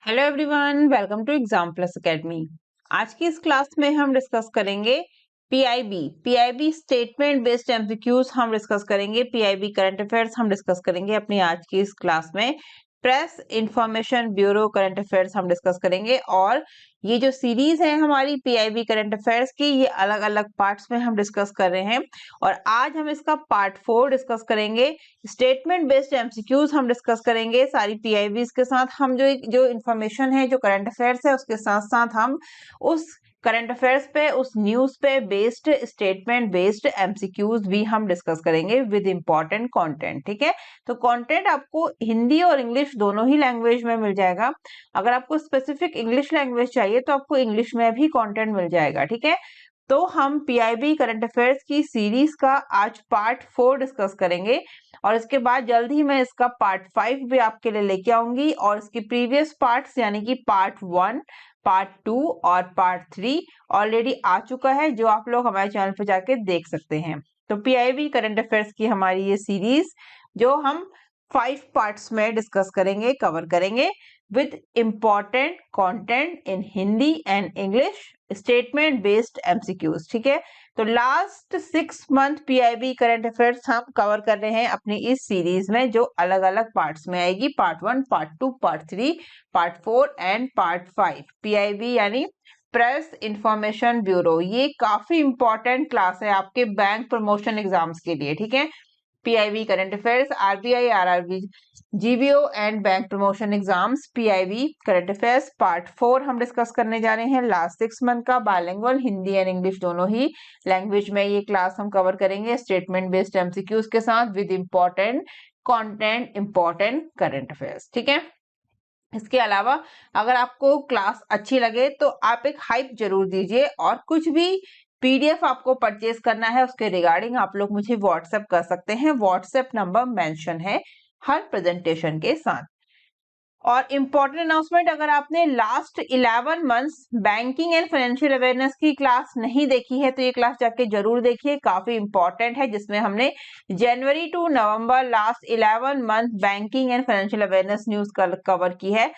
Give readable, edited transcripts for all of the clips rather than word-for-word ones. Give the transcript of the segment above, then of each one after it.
Hello everyone, welcome to Exam Plus Academy. आज की इस क्लास में हम डिस्कस करेंगे पीआईबी स्टेटमेंट बेस्ड एमसीक्यूज हम डिस्कस करेंगे। पीआईबी करंट अफेयर्स हम डिस्कस करेंगे अपनी आज की इस क्लास में। Press Information Bureau current affairs हम डिस्कस करेंगे। और ये जो सीरीज है हमारी पीआईबी करंट अफेयर्स की, ये अलग अलग पार्ट्स में हम डिस्कस कर रहे हैं और आज हम इसका पार्ट 4 डिस्कस करेंगे। स्टेटमेंट बेस्ड एमसीक्यूज हम डिस्कस करेंगे सारी पीआईबीज के साथ। हम जो इंफॉर्मेशन है, जो करंट अफेयर्स है, उसके साथ साथ हम उस करंट अफेयर्स पे, उस न्यूज पे बेस्ड स्टेटमेंट बेस्ड एमसीक्यूज भी हम डिस्कस करेंगे विद इंपॉर्टेंट कंटेंट। ठीक है, तो कंटेंट आपको हिंदी और इंग्लिश दोनों ही लैंग्वेज में मिल जाएगा। अगर आपको स्पेसिफिक इंग्लिश लैंग्वेज चाहिए तो आपको इंग्लिश में भी कंटेंट मिल जाएगा। ठीक है, तो हम पीआईबी करंट अफेयर्स की सीरीज का आज पार्ट 4 डिस्कस करेंगे और इसके बाद जल्द ही मैं इसका पार्ट 5 भी आपके लिए लेके आऊंगी और इसकी प्रीवियस पार्ट्स यानी कि पार्ट 1, पार्ट 2 और पार्ट 3 ऑलरेडी आ चुका है, जो आप लोग हमारे चैनल पर जाके देख सकते हैं। तो पीआईबी करंट अफेयर्स की हमारी ये सीरीज जो हम 5 पार्ट्स में डिस्कस करेंगे, कवर करेंगे with important content in Hindi and English statement based MCQs. ठीक है, तो last 6 month PIB current affairs हम कवर कर रहे हैं अपनी इस सीरीज में, जो अलग अलग पार्ट्स में आएगी। Part 1, part 2, part 3, part 4 and part 5। PIB यानी प्रेस इंफॉर्मेशन ब्यूरो, ये काफी इंपॉर्टेंट क्लास है आपके बैंक प्रमोशन एग्जाम्स के लिए। ठीक है, PIB current affairs, RBI, RRB, GBO and bank promotion exams. PIB current affairs part 4 हम डिस्कस करने जा रहे हैं लास्ट 6 मंथ का। बाइलिंगुअल हिंदी एंड इंग्लिश दोनों ही लैंग्वेज में ये क्लास हम कवर करेंगे स्टेटमेंट बेस्ड एमसीक्यूज के साथ with important content, important current affairs. ठीक है, इसके अलावा अगर आपको क्लास अच्छी लगे तो आप एक हाइप जरूर दीजिए और कुछ भी पीडीएफ आपको परचेज करना है उसके रिगार्डिंग आप लोग मुझे व्हाट्सएप कर सकते हैं। व्हाट्सएप नंबर मेंशन है हर प्रेजेंटेशन के साथ। और इम्पोर्टेंट अनाउंसमेंट, अगर आपने last 11 months banking and financial awareness की क्लास नहीं देखी है तो ये क्लास जाके जरूर देखिए, काफी इंपॉर्टेंट है, जिसमें हमने जनवरी टू नवंबर last 11 month banking and financial awareness news cover की है।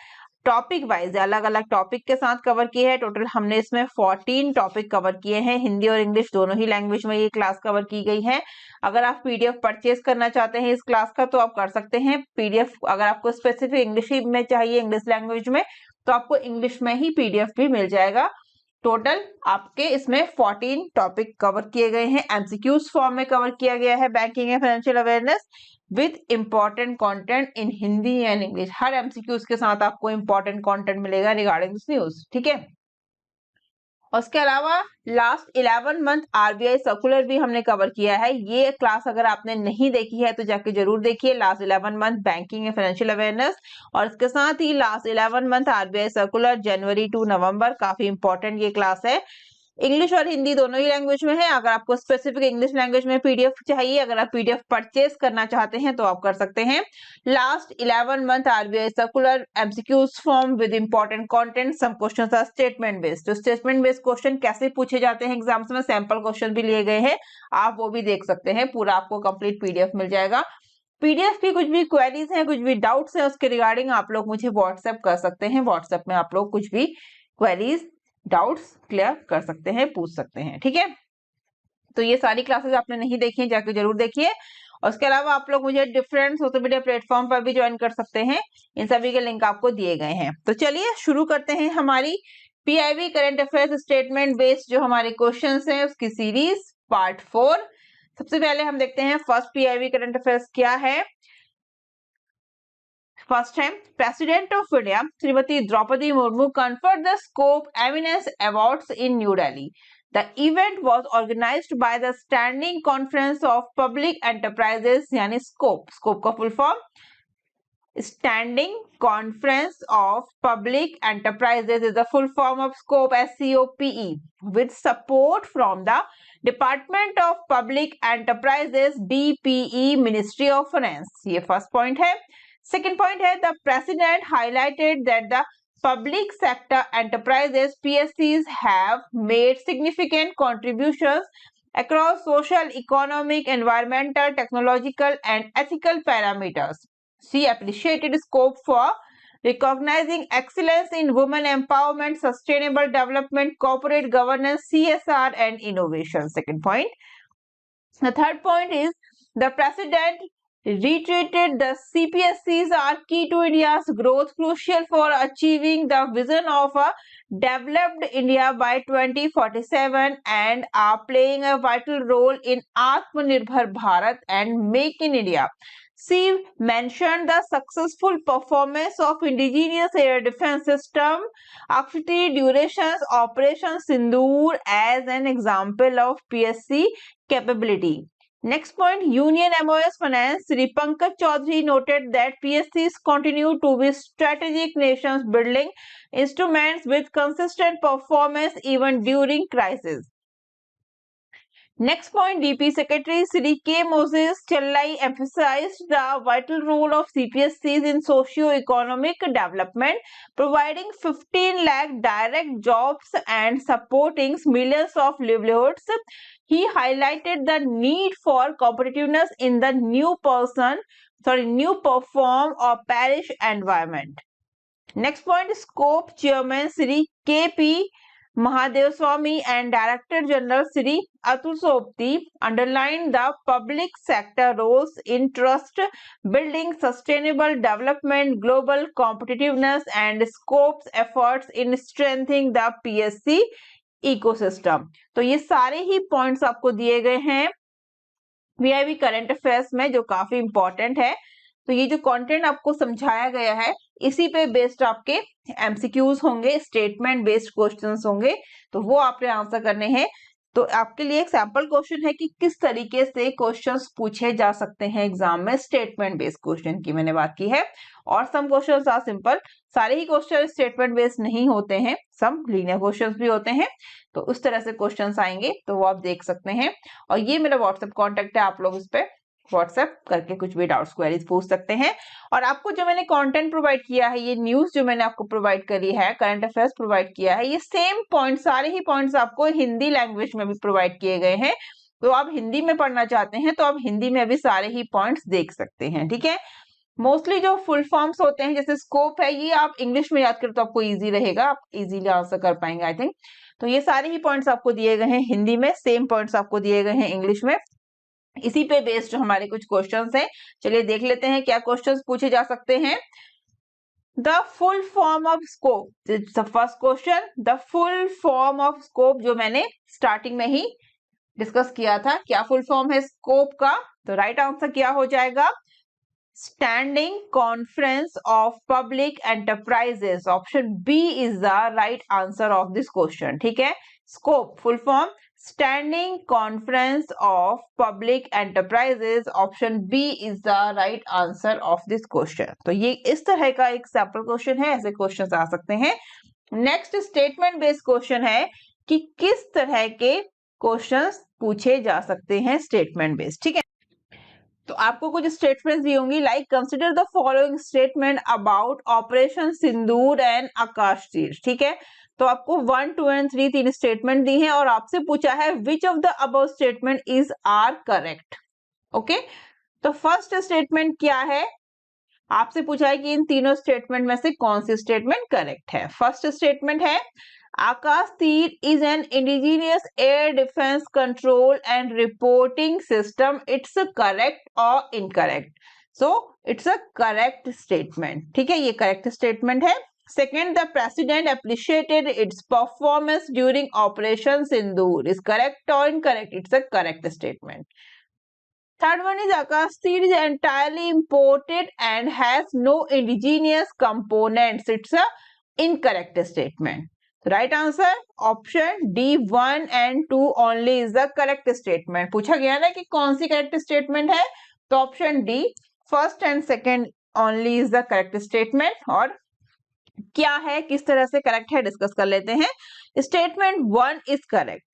टॉपिक वाइज अलग अलग टॉपिक के साथ कवर की है। टोटल हमने इसमें 14 टॉपिक कवर किए हैं। हिंदी और इंग्लिश दोनों ही लैंग्वेज में ये क्लास कवर की गई है। अगर आप पीडीएफ परचेज करना चाहते हैं इस क्लास का तो आप कर सकते हैं। पीडीएफ अगर आपको स्पेसिफिक इंग्लिश में चाहिए, इंग्लिश लैंग्वेज में, तो आपको इंग्लिश में ही पीडीएफ भी मिल जाएगा। टोटल आपके इसमें 14 टॉपिक कवर किए गए हैं, एमसीक्यूज फॉर्म में कवर किया गया है banking and financial awareness with important content in Hindi and English. Her MCQs के साथ आपको इंपॉर्टेंट कंटेंट मिलेगा रिगार्डिंग दिस न्यूज। ठीक है, उसके अलावा लास्ट 11 मंथ आरबीआई सर्कुलर भी हमने कवर किया है। ये क्लास अगर आपने नहीं देखी है तो जाके जरूर देखिए, last 11 month banking and financial awareness और इसके साथ ही लास्ट 11 मंथ आरबीआई सर्कुलर जनवरी टू नवंबर, काफी इंपॉर्टेंट ये क्लास है। इंग्लिश और हिंदी दोनों ही लैंग्वेज में है। अगर आपको स्पेसिफिक इंग्लिश लैंग्वेज में पीडीएफ चाहिए, अगर आप पीडीएफ परचेज करना चाहते हैं तो आप कर सकते हैं। Last 11 month RBI circular MCQs form with important content, some questions are statement based. तो स्टेटमेंट बेस्ड क्वेश्चन कैसे पूछे जाते हैं एग्जाम्स में, सैंपल क्वेश्चन भी लिए गए हैं, आप वो भी देख सकते हैं। पूरा आपको कंप्लीट पीडीएफ मिल जाएगा। पीडीएफ की कुछ भी क्वेरीज हैं, कुछ भी डाउट्स हैं, उसके रिगार्डिंग आप लोग मुझे व्हाट्सएप कर सकते हैं। व्हाट्सएप में आप लोग कुछ भी क्वेरीज, डाउट्स क्लियर कर सकते हैं, पूछ सकते हैं। ठीक है, तो ये सारी क्लासेस आपने नहीं देखी है, जाके जरूर देखिए। और उसके अलावा आप लोग मुझे डिफरेंट सोशल मीडिया प्लेटफॉर्म पर भी ज्वाइन कर सकते हैं, इन सभी के लिंक आपको दिए गए हैं। तो चलिए शुरू करते हैं हमारी PIB current affairs statement based जो हमारे क्वेश्चंस हैं उसकी सीरीज पार्ट 4। सबसे पहले हम देखते हैं फर्स्ट पीआईबी करंट अफेयर्स क्या है। फर्स्ट है, president of India Shrimati Draupadi Murmu conferred the Scope Eminence Awards in New Delhi. The event was organized by the Standing Conference of Public Enterprises यानी SCOPE। SCOPE का full form Standing Conference of Public Enterprises is the full form of SCOPE, SCOPE, with support from the Department of Public Enterprises, DPE, Ministry of Finance। ये first point है। Second point है, the president highlighted that the public sector enterprises PSCs have made significant contributions across social, economic, environmental, technological and ethical parameters. She appreciated scope for recognizing excellence in women empowerment, sustainable development, corporate governance, CSR and innovation. Second point. The third point is the president reiterated the CPSCs are key to India's growth, crucial for achieving the vision of a developed India by 2047 and are playing a vital role in Atmanirbhar Bharat and Make in India. She mentioned the successful performance of indigenous air defense system, Akshati Duration's Operation Sindoor as an example of PSC capability. Next point, Union MOS Finance, Sri Pankaj Chaudhary noted that PSCs continue to be strategic nations building instruments with consistent performance even during crisis. Next point, DP Secretary Sri K. Moses Chellai emphasized the vital role of CPSCs in socio-economic development, providing 15 lakh direct jobs and supporting millions of livelihoods. He highlighted the need for competitiveness in the new perform or parish environment. Next point, Scope Chairman Sri K.P. Mahadevaswamy and Director General Sri Atul Sopti underlined the public sector roles in trust building, sustainable development, global competitiveness and Scope's efforts in strengthening the PSC ecosystem. तो ये सारे ही points आपको दिए गए हैं VIB current affairs में, जो काफी इंपॉर्टेंट है. तो ये जो कंटेंट आपको समझाया गया है इसी पे बेस्ड आपके एमसीक्यूज होंगे, स्टेटमेंट बेस्ड क्वेश्चंस होंगे, तो वो आपने आंसर करने हैं. तो आपके लिए एक सैंपल क्वेश्चन है कि किस तरीके से क्वेश्चंस पूछे जा सकते हैं एग्जाम में. स्टेटमेंट बेस्ड क्वेश्चन की मैंने बात की है, और सम क्वेश्चंस आर सिंपल. सारे ही क्वेश्चन स्टेटमेंट बेस्ड नहीं होते हैं, सम लीनियर क्वेश्चंस भी होते हैं. तो उस तरह से क्वेश्चंस आएंगे तो वो आप देख सकते हैं. और ये मेरा व्हाट्सएप कॉन्टेक्ट है, आप लोग इस पे व्हाट्सएप करके कुछ भी डाउट्स क्वेरीज पूछ सकते हैं. और आपको जो मैंने कंटेंट प्रोवाइड किया है, ये न्यूज जो मैंने आपको प्रोवाइड करी है, करंट अफेयर्स प्रोवाइड किया है, ये सेम पॉइंट सारे ही पॉइंट्स आपको हिंदी लैंग्वेज में भी प्रोवाइड किए गए हैं. तो आप हिंदी में पढ़ना चाहते हैं तो आप हिंदी में भी सारे ही पॉइंट्स देख सकते हैं. ठीक है. मोस्टली जो फुल फॉर्म्स होते हैं जैसे स्कोप है, ये आप इंग्लिश में याद करें तो आपको इजी रहेगा, आप इजीली आंसर कर पाएंगे आई थिंक. तो ये सारे ही पॉइंट्स आपको दिए गए हैं हिंदी में, सेम पॉइंट्स आपको दिए गए हैं इंग्लिश में. इसी पे बेस्ड जो हमारे कुछ क्वेश्चंस हैं, चलिए देख लेते हैं क्या क्वेश्चंस पूछे जा सकते हैं. The full form of scope, first question, the full form of scope जो मैंने स्टार्टिंग में ही डिस्कस किया था, क्या फुल फॉर्म है स्कोप का. तो राइट आंसर क्या हो जाएगा, standing conference of public enterprises. Option b is the right answer of this question. ठीक है. SCOPE full form Standing Conference of Public Enterprises. Option B is the right answer of this question. तो ये इस तरह का एक sample question है, ऐसे क्वेश्चंस आ सकते हैं. नेक्स्ट स्टेटमेंट बेस्ड क्वेश्चन है कि किस तरह के क्वेश्चंस पूछे जा सकते हैं स्टेटमेंट बेस्ड. ठीक है. तो आपको कुछ स्टेटमेंट्स दी होंगी like consider the following statement about operation Sindoor and Akash Teer. ठीक है. तो आपको 1, 2 एंड 3 तीन स्टेटमेंट दी हैं और आपसे पूछा है which of the above statement is are correct. Okay. तो फर्स्ट स्टेटमेंट क्या है, आपसे पूछा है कि इन तीनों स्टेटमेंट में से कौन सी स्टेटमेंट करेक्ट है. फर्स्ट स्टेटमेंट है Akash Teer is an indigenous air defence control and reporting system. It's correct और incorrect. So it's a correct statement. ठीक है, ये करेक्ट स्टेटमेंट है. Second, the president appreciated its performance during Operation Sindoor. Is correct or incorrect? It's a correct statement. Third one is Akash Tir is entirely imported and has no indigenous components. It's a incorrect statement. The right answer option D 1 and 2 only is the correct statement. पूछा गया ना कि कौन सी correct statement है, तो option D first and second only is the correct statement. और क्या है, किस तरह से करेक्ट है, डिस्कस कर लेते हैं. Statement 1 is correct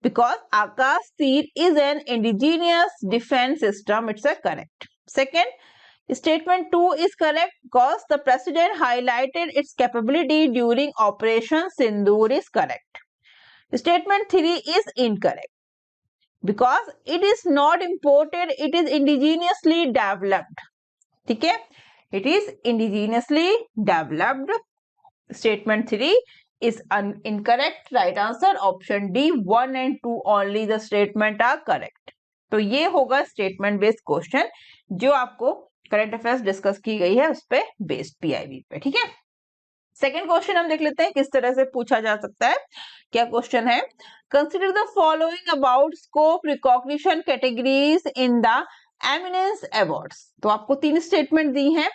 because Akash Teer is an indigenous defence system. It's a correct. Second statement 2 is correct because the president highlighted it's capability during operation Sindoor. Is correct. Statement 3 is incorrect because it is not imported, it is indigenously developed. ठीक है. It is indigenously developed. Statement 3 is incorrect. Right answer option D, 1 and 2 only the statement are correct. तो ये होगा statement based question जो आपको current affairs discuss की गई है उस पे बेस्ड पीआईबी पे, ठीक है। सेकेंड क्वेश्चन हम देख लेते हैं किस तरह से पूछा जा सकता है। क्या क्वेश्चन है, consider the following about scope recognition categories in the eminence awards. तो आपको 3 स्टेटमेंट दी हैं।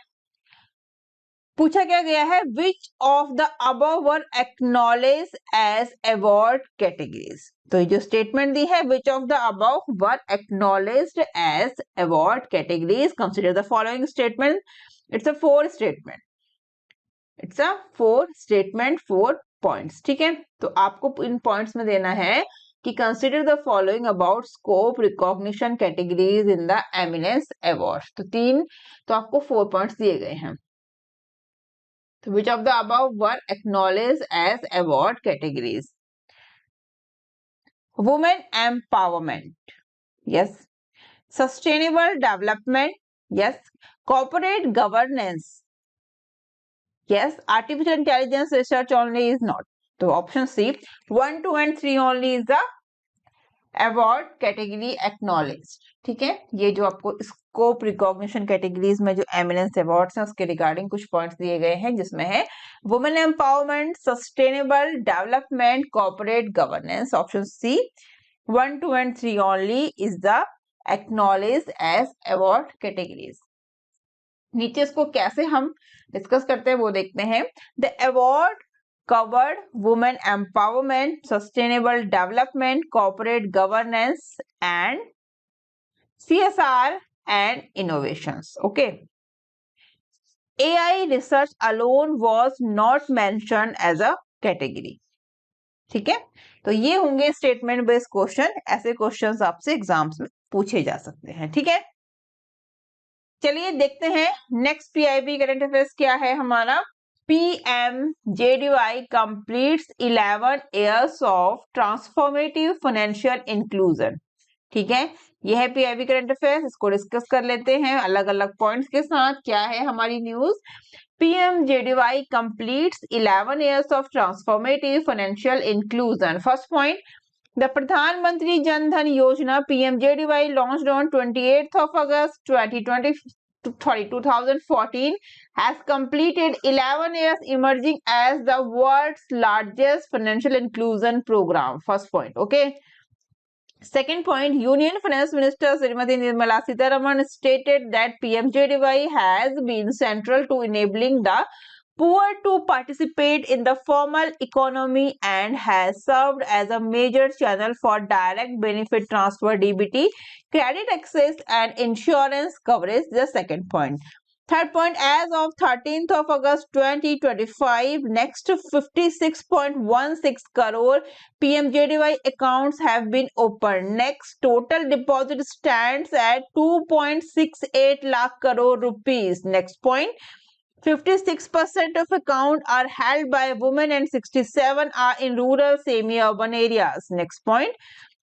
पूछा क्या गया है, which of the above were acknowledge as award categories. तो ये जो स्टेटमेंट दी है, which of the above were acknowledged as award categories, consider the following statement. It's a 4 statement, it's a 4 statement 4 points, ठीक है। तो आपको इन पॉइंट्स में देना है कि consider the following about scope recognition categories in the eminence award. तो 3, तो आपको 4 पॉइंट्स दिए गए हैं। So which of the above were acknowledged as award categories? Women empowerment, yes. Sustainable development, yes. Corporate governance, yes. Artificial intelligence research only is not. So option C, 1, 2 and 3 only is the award category acknowledged, ठीक है। ये जो आपको scope recognition categories में जो eminence awards हैं उसके regarding कुछ पॉइंट्स दिए गए हैं, जिसमें है women empowerment, sustainable development, corporate governance. Option c, 1, 2 and 3 only is the acknowledged as award categories. नीचे इसको कैसे हम डिस्कस करते हैं वो देखते हैं। The award covered women empowerment, sustainable development, corporate governance and CSR and innovations. Okay. AI research alone was not mentioned as a category. ठीक है, तो ये होंगे स्टेटमेंट बेस्ड क्वेश्चन। ऐसे क्वेश्चंस आपसे एग्जाम्स में पूछे जा सकते हैं, ठीक है। चलिए देखते हैं नेक्स्ट पीआईबी करंट अफेयर्स क्या है हमारा। PMJDY completes 11 years of transformative financial inclusion, ठीक है। यह है पीआईबी करंट अफेयर्स, इसको डिस्कस कर लेते हैं अलग अलग पॉइंट्स के साथ। क्या है हमारी news, PMJDY completes 11 years of transformative financial inclusion. First point, the Pradhan Mantri Jan Dhan Yojana PMJDY launched on 28th of August 2014 has completed 11 years, emerging as the world's largest financial inclusion program. First point, okay. Second point, Union Finance Minister Srimati Nirmala Sitharaman stated that PMJDY has been central to enabling the poor to participate in the formal economy and has served as a major channel for direct benefit transfer, DBT, credit access and insurance coverage. The second point. Third point, as of 13th of August 2025, next 56.16 crore PMJDY accounts have been opened. Next total deposit stands at 2.68 lakh crore rupees. Next point, 56% of accounts are held by women and 67 are in rural semi-urban areas. Next point,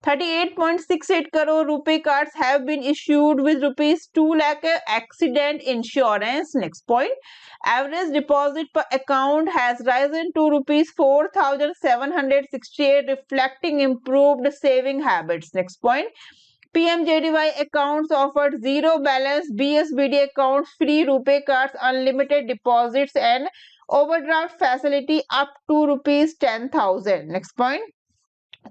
38.68 crore rupee cards have been issued with rupees 2 lakh accident insurance. Next point, average deposit per account has risen to rupees 4,768, reflecting improved saving habits. Next point, PMJDY accounts offered zero balance BSBD accounts, free RuPay cards, unlimited deposits and overdraft facility up to rupees 10,000. Next point,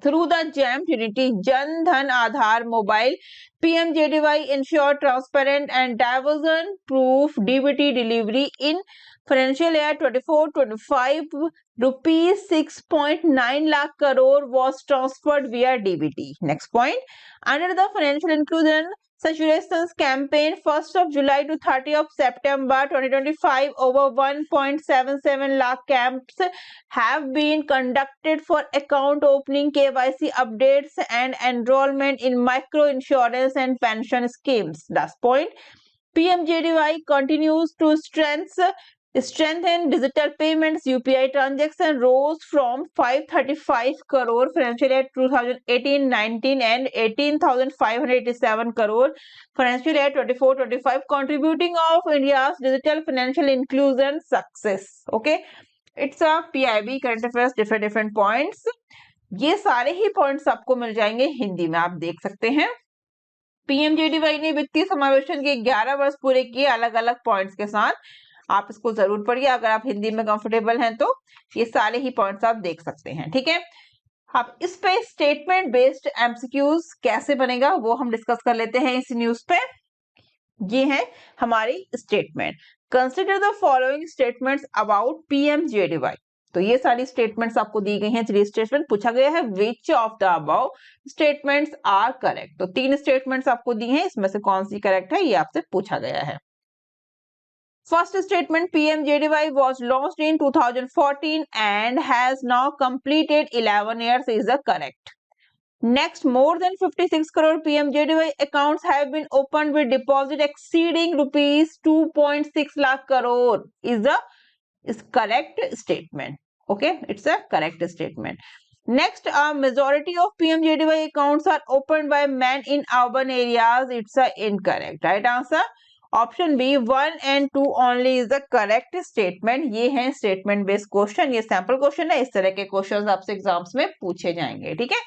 through the JAM Trinity Jan Dhan Aadhaar Mobile, PMJDY ensured transparent and diversion-proof DBT delivery in financial year 24-25. Rupees 6.9 lakh crore was transferred via DBT. Next point, under the financial inclusion Saturations campaign 1st of July to 30th of September 2025, over 1.77 lakh camps have been conducted for account opening, KYC updates and enrollment in micro insurance and pension schemes. Last point, PMJDY continues to Strength in digital payments, UPI transaction rose from 535 crore financial year 2018-19 and 18,587 crore financial year 24-25, contributing of India's digital financial inclusion success. Okay, it's a PIB current affairs, different points. ये सारे ही points आपको मिल जाएंगे हिंदी में, आप देख सकते हैं। PMJDY ने वित्तीय समावेशन के 11 वर्ष पूरे किए अलग अलग पॉइंट्स के साथ। आप इसको जरूर पढ़िए, अगर आप हिंदी में कंफर्टेबल हैं तो ये सारे ही पॉइंट्स आप देख सकते हैं, ठीक है। अब इस पे स्टेटमेंट बेस्ड एमसीक्यूज कैसे बनेगा वो हम डिस्कस कर लेते हैं इस न्यूज पे। ये है हमारी statement. Consider the following statements about PMJDY. तो ये सारी स्टेटमेंट्स आपको दी गई हैं, 3 स्टेटमेंट पूछा गया है which of the above statements are correct. तो 3 स्टेटमेंट्स आपको दी हैं, इसमें से कौन सी करेक्ट है ये आपसे पूछा गया है। First statement, PMJDY was launched in 2014 and has now completed 11 years is the correct. Next, more than 56 crore PMJDY accounts have been opened with deposit exceeding rupees 2.6 lakh crore is correct statement. Okay, it's a correct statement. Next, a majority of PMJDY accounts are opened by men in urban areas. It's a incorrect. Right answer. Option b 1 and 2 only is the correct statement. ये है statement based question, ये sample question है, इस तरह के questions आपसे exams में पूछे जाएंगे, ठीक है।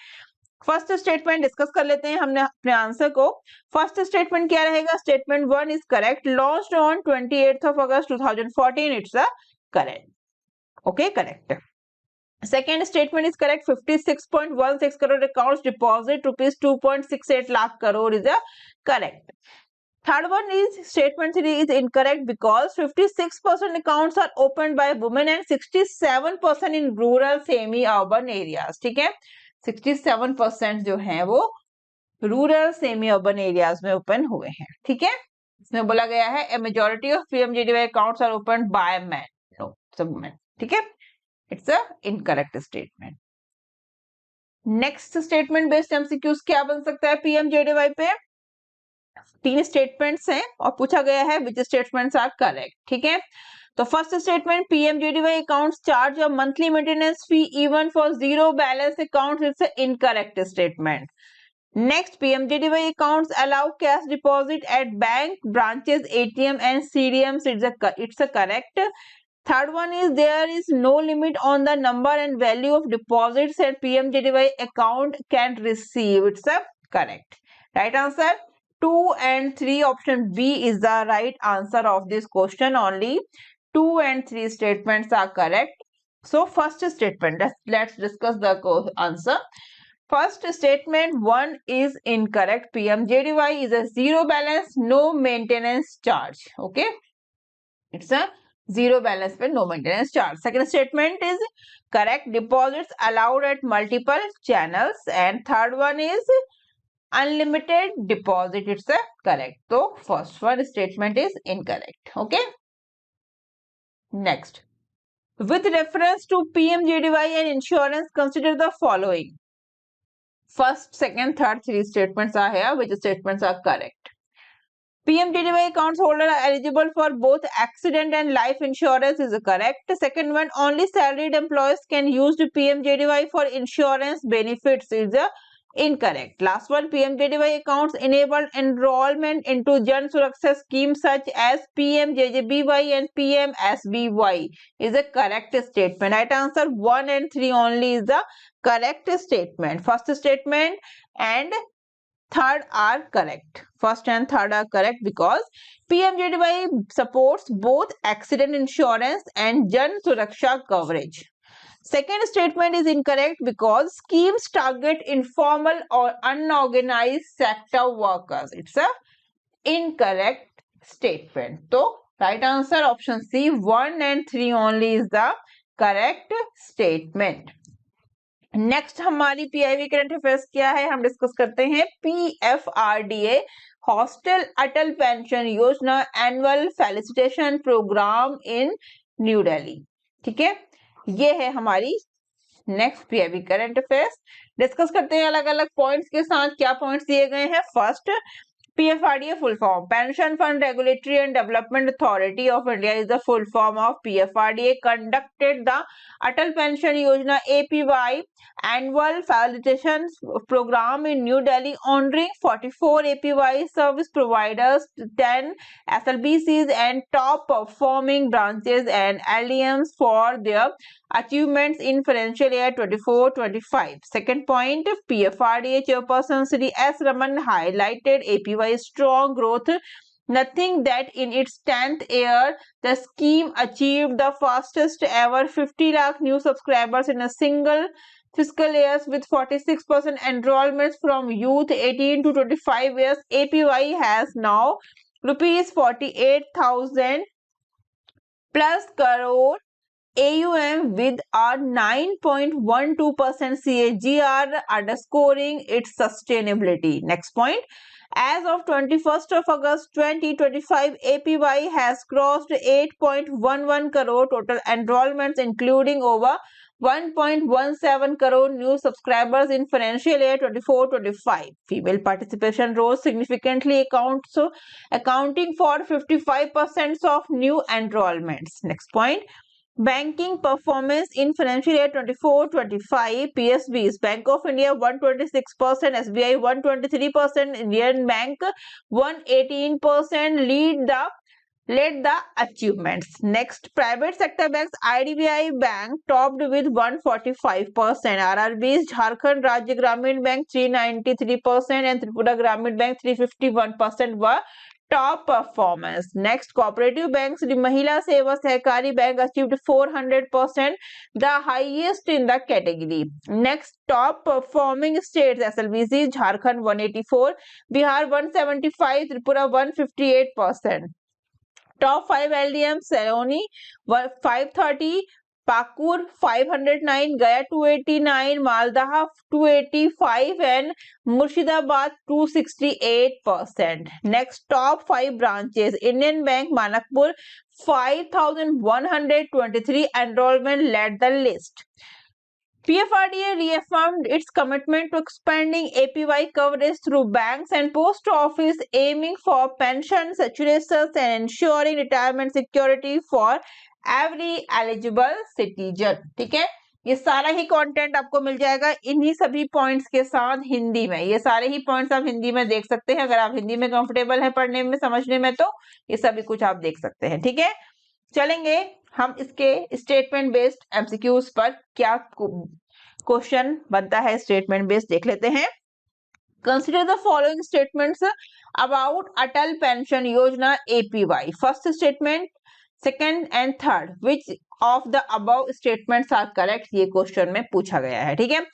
फर्स्ट स्टेटमेंट डिस्कस कर लेते हैं हमने अपने आंसर को। फर्स्ट स्टेटमेंट क्या रहेगा? Statement 1 is correct, launched on 28th of August 2014, it's a correct. Okay, correct. Second statement is correct, 56.16 crore accounts deposit rupees 2.68 lakh crore is a correct. Third one is statement 3 is incorrect because 56% accounts are opened by women and 67% in rural semi-urban areas. ठीक है, 67% जो है वो rural semi urban areas में open हुए हैं, ठीक है। इसमें बोला गया है a majority of PMJDY accounts are opened by men, no, सब men, ठीक है। It's a incorrect statement. Next statement based MCQs क्या बन सकता है PMJDY पे? 3 स्टेटमेंट्स हैं और पूछा गया है विच स्टेटमेंट्स आर करेक्ट, ठीक है। तो first statement, PMJDY accounts charge a monthly maintenance fee even for zero balance accounts, it's a incorrect statement. Next, PMJDY accounts allow cash deposit at bank branches, ATM and CDMs, it's a correct. Third one is there is no limit on the number and value of deposits that PMJDY account can receive. It's a correct. Right answer 2 and 3. Option B is the right answer of this question. Only 2 and 3 statements are correct. So first statement, let's discuss the answer. First statement 1 is incorrect. PMJDY is a zero balance, no maintenance charge. Okay, it's a zero balance पे no maintenance charge. Second statement is correct, deposits allowed at multiple channels. And third one is unlimited deposit, it's a correct. So first one statement is incorrect. Okay, next, with reference to PMJDY and insurance, consider the following. First, second, third, 3 statements are here. Which statements are correct? PMJDY accounts holder are eligible for both accident and life insurance is correct. Second one, only salaried employees can use the PMJDY for insurance benefits is incorrect. Last one, PMJDY accounts enable enrollment into Jan Suraksha schemes such as PMJJBY and PMSBY is a correct statement. Right answer 1 and 3 only is the correct statement. First statement and third are correct. First and third are correct because PMJDY supports both accident insurance and Jan Suraksha coverage. Second statement is incorrect because schemes target informal or unorganized sector workers. It's a incorrect statement. So right answer option C, 1 and 3 only is the correct statement. Next हमारी PIB current affairs क्या है हम discuss करते हैं। PFRDA hostel अटल pension योजना annual felicitation programme इन new Delhi, ठीक है। ये है हमारी next PIB current affairs. Discuss करते हैं अलग अलग पॉइंट्स के साथ। क्या पॉइंट्स दिए गए हैं? First, PFRDA full form. Pension Fund Regulatory and Development Authority of India is the full form of PFRDA. Conducted the Atal Pension Yojana APY annual facilitation program in New Delhi, honoring 44 APY service providers, 10 SLBCs and top performing branches and LDMs for their achievements in financial year 24-25. Second point, PFRDA Chairperson Sri S. Raman highlighted APY's strong growth, nothing that in its 10th year, the scheme achieved the fastest ever 50 lakh new subscribers in a single fiscal years with 46% enrollments from youth 18 to 25 years. APY has now rupees 48,000 plus crore AUM with a 9.12% CAGR, underscoring its sustainability. Next point. As of 21st of August 2025, APY has crossed 8.11 crore total enrollments, including over 1.17 crore new subscribers in financial year 24-25. Female participation rose significantly, accounting for 55% of new enrollments. Next point. Banking performance in financial year 24-25, PSBs, Bank of India 126%, SBI 123%, Indian Bank 118% led the achievements. Next, private sector banks, IDBI Bank topped with 145%, RRBs, Jharkhand Rajya Gramin Bank 393% and Tripura Gramin Bank 351% were top performance. Next, cooperative banks, the Mahila Seva Sehkari Bank achieved 400%, the highest in the category. Next, top performing states, SLBC, Jharkhand 184, Bihar 175, Tripura 158%. Top 5 LDM, Saloni 530, Pakur 509, Gaya 289, Maldah 285 and Murshidabad 268%. Next, top 5 branches, Indian Bank Manakpur 5,123 enrollment led the list. PFRDA reaffirmed its commitment to expanding APY coverage through banks and post office, aiming for pension saturation and ensuring retirement security for every eligible citizen. ठीक है, ये सारा ही content आपको मिल जाएगा इन्हीं सभी points के साथ हिंदी में. ये सारे ही पॉइंट्स आप हिंदी में देख सकते हैं. अगर आप हिंदी में कंफर्टेबल हैं पढ़ने में, समझने में, तो ये सभी कुछ आप देख सकते हैं. ठीक है, चलेंगे हम इसके स्टेटमेंट बेस्ड एमसीक्यूज पर. क्या क्वेश्चन बनता है स्टेटमेंट बेस्ड देख लेते हैं. Consider the following statements about Atal pension Yojana APY. First statement, second and third, which of the above statements are correct, ये क्वेश्चन में पूछा गया है. ठीक है,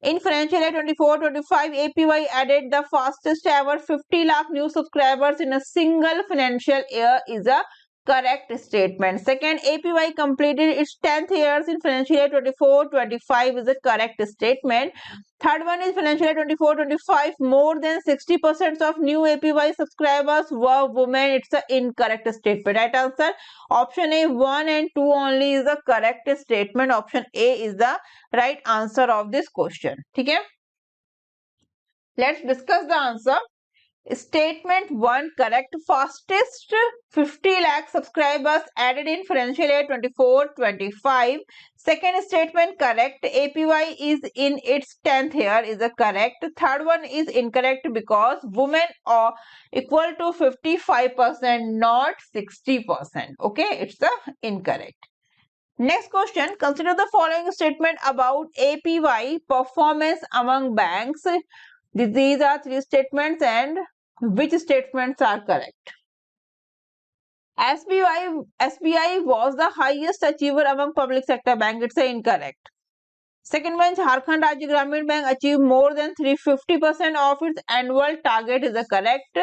in financial year 24-25 APY added the fastest ever 50 lakh new subscribers in a single financial year is a correct statement. Second, APY completed its 10th years in financial year 24-25 is a correct statement. Third one is financial year 24-25 more than 60% of new APY subscribers were women. It's an incorrect statement. Right answer, option A 1 and 2 only is the correct statement. Option A is the right answer of this question. ठीक है, let's discuss the answer. Statement 1 correct. Fastest 50 lakh subscribers added in financial year 24-25. Second statement correct. APY is in its 10th year is a correct. Third one is incorrect because women are equal to 55%, not 60%. Okay, it's the incorrect. Next question, consider the following statement about APY performance among banks. These are three statements and which statements are correct? SBI was the highest achiever among public sector banks. It's incorrect. Second one, Jharkhand Rajya Gramin Bank achieved more than 350% of its annual target is correct.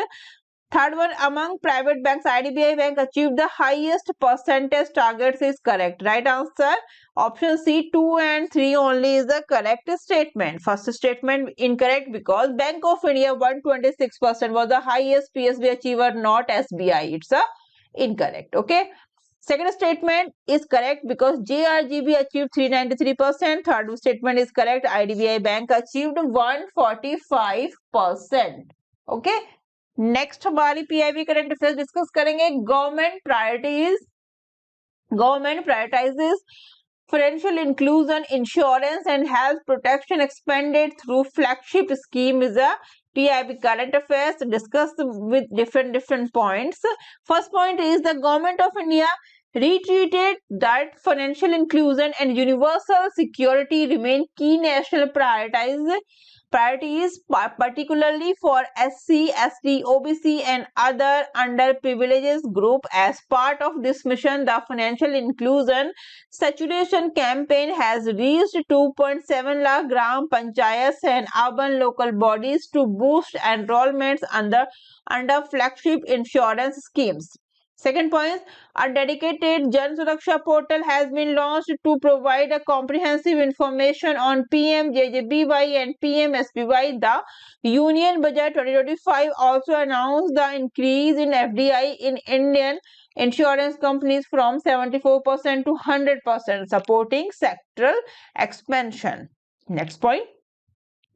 Third one, among private banks, IDBI Bank achieved the highest percentage targets is correct. Right answer, option C 2 and 3 only is the correct statement. First statement incorrect because Bank of India 126% was the highest PSB achiever, not SBI. It's a incorrect. Okay. Second statement is correct because JRGB achieved 393%. Third statement is correct. IDBI Bank achieved 145%. Okay. Next हमारी PIB current affairs discuss करेंगे। Government prioritizes financial inclusion, insurance and health protection expanded through flagship scheme is a PIB current affairs discussed with different points. First point is the government of India reiterated that financial inclusion and universal security remain key national priorities, particularly for SC, ST, OBC and other underprivileged group. As part of this mission, the financial inclusion saturation campaign has reached 2.7 lakh gram panchayats and urban local bodies to boost enrollments under flagship insurance schemes. Second point, a dedicated Jan Suraksha portal has been launched to provide a comprehensive information on PMJJBY and PMSBY. The Union Budget 2025 also announced the increase in FDI in Indian insurance companies from 74% to 100%, supporting sectoral expansion. Next point.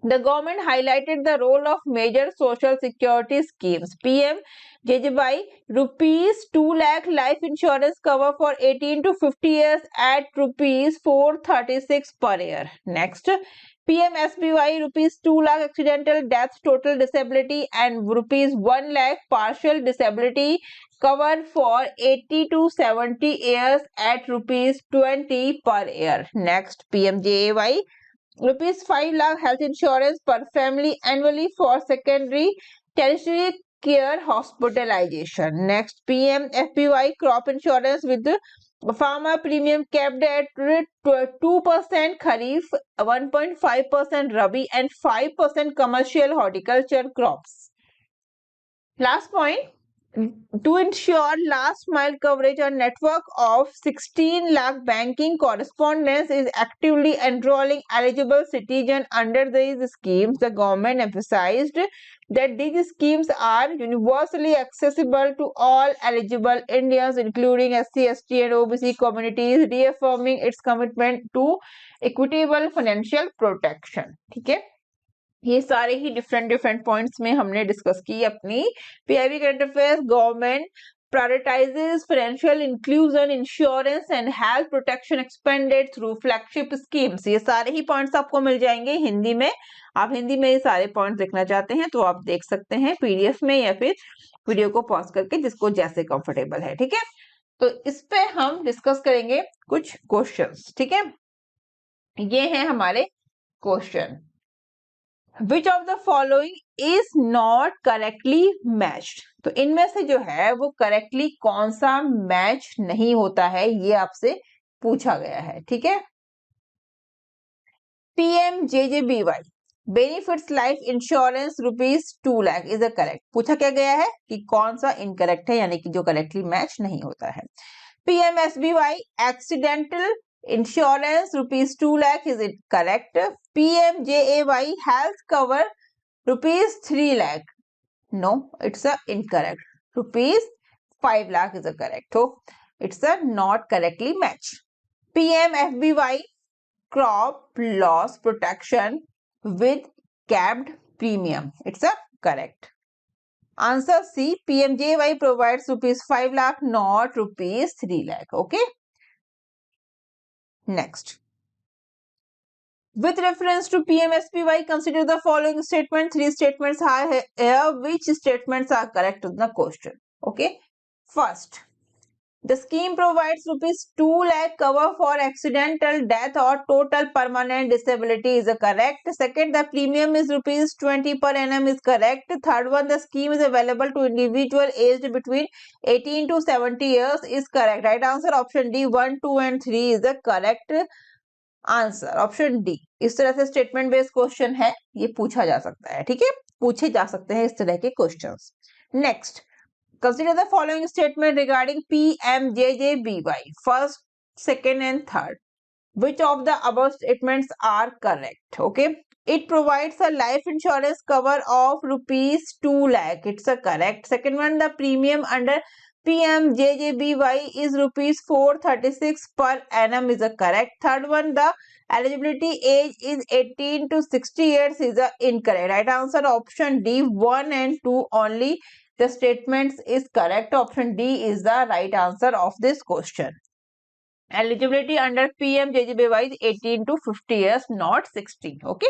The government highlighted the role of major social security schemes. PMJJY rupees 2 lakh life insurance cover for 18 to 50 years at rupees 436 per year. Next, PMSBY rupees 2 lakh accidental death total disability and rupees 1 lakh partial disability cover for 80 to 70 years at rupees 20 per year. Next, PMJAY rupees 5 lakh health insurance per family annually for secondary tertiary care hospitalization. Next, PMFBY crop insurance with farmer premium capped at 2% Kharif, 1.5% Rabi and 5% commercial horticulture crops. Last point, to ensure last mile coverage, a network of 16 lakh banking correspondents is actively enrolling eligible citizens under these schemes. The government emphasized that these schemes are universally accessible to all eligible Indians, including SC, ST and OBC communities, reaffirming its commitment to equitable financial protection. ठीक है, ये सारे ही different points में हमने discuss की अपनी PIB current affairs. Government prioritizes financial inclusion, insurance and health protection expanded through flagship schemes. ये सारे ही पॉइंट्स आपको मिल जाएंगे हिंदी में। आप हिंदी में ये सारे पॉइंट्स देखना चाहते हैं तो आप देख सकते हैं पीडीएफ में या फिर वीडियो को पॉज करके, जिसको जैसे कंफर्टेबल है। ठीक है, तो इस पे हम डिस्कस करेंगे कुछ क्वेश्चंस। ठीक है, ये हैं हमारे question. Which of the following is not correctly matched? तो इनमें से जो है वो करेक्टली कौन सा मैच नहीं होता है, ये आपसे पूछा गया है। ठीक है, PMJJBY benefits life insurance rupees 2 lakh is a correct. पूछा क्या गया है कि कौन सा इनकरेक्ट है, यानी कि जो करेक्टली मैच नहीं होता है। PMSBY accidental insurance rupees 2 lakh is it correct? PMJAY health cover rupees 3 lakh, no, it's a incorrect. Rupees 5 lakh is a correct, so it's a not correctly match. PMFBY crop loss protection with capped premium, it's a correct. Answer C, PMJY provides rupees 5 lakh, not rupees 3 lakh. Okay, next. With reference to PMSBY, consider the following statement. 3 statements are here. Which statements are correct to the question? Okay. First, the scheme provides rupees 2 lakh cover for accidental death or total permanent disability is correct. Second, the premium is rupees 20 per annum is correct. Third one, the scheme is available to individual aged between 18 to 70 years is correct. Right answer option D, 1, 2 and 3 is the correct answer option D. इस तरह से statement based question है, ये पूछा जा सकता है। ठीक है, पूछे जा सकते हैं इस तरह के questions. Next, consider the following statement regarding PMJJBY first, second and third. Which of the above statements are correct? Okay, it provides a life insurance cover of rupees 2 lakh, it's a correct. Second one, the premium under PMJJBY is rupees 436 per annum is a correct. Third one, the eligibility age is 18 to 60 years is a incorrect. Right answer option D, 1 and 2 only the statements is correct. Option D is the right answer of this question. Eligibility under PMJJBY is 18 to 50 years, not 60. Okay.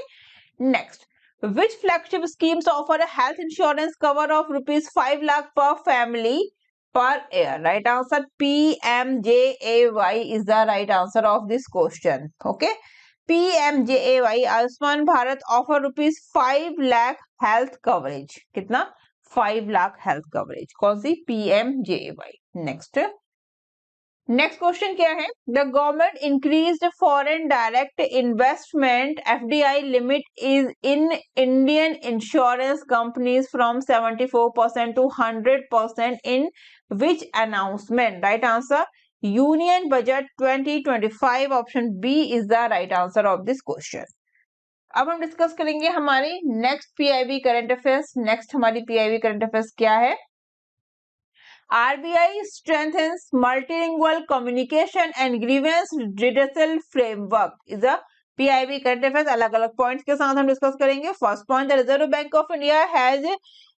Next, which flagship schemes offer a health insurance cover of rupees 5 lakh per family per year? Right answer PMJAY is the right answer of this question. Okay. PMJAY Ayushman Bharat offer rupees 5 lakh health coverage. कितना? 5 lakh health coverage. कौन सी? PMJAY. Next question क्या है? The government increased foreign direct investment FDI limit is in Indian insurance companies from 74% to 100% in which announcement? Right answer union budget 2025. Option b is the right answer of this question. अब हम discuss करेंगे हमारी next PIB current affairs. Next हमारी PIB current affairs क्या है? RBI strengthens multilingual communication and grievance redressal framework is a PIB current affairs. अलग अलग points के साथ हम डिस्कस करेंगे. First point, the reserve bank of India has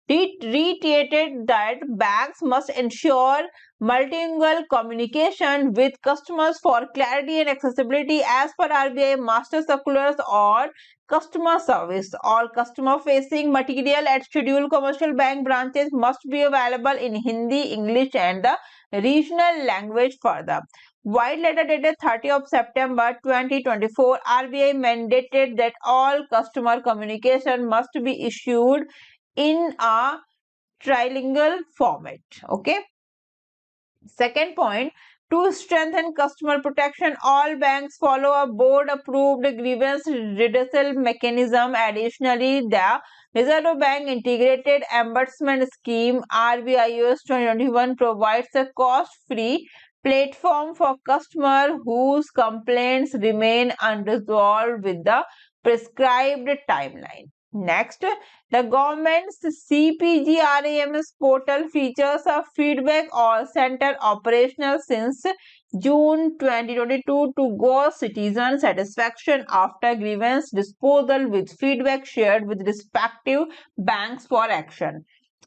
reiterated that banks must ensure multilingual communication with customers for clarity and accessibility as per RBI master circulars or customer service. All customer facing material at scheduled commercial bank branches must be available in Hindi, English and the regional language. Further, white letter dated 30 of September 2024, RBI mandated that all customer communication must be issued in a trilingual format. Okay. Second point, to strengthen customer protection, all banks follow a board approved grievance redressal mechanism. Additionally, the Reserve Bank Integrated Ombudsman Scheme RBIOS 2021 provides a cost-free platform for customers whose complaints remain unresolved with the prescribed timeline. Next, the government's CPGRAMS portal features a feedback all center operational since June 2022 to gauge citizen satisfaction after grievance disposal with feedback shared with respective banks for action.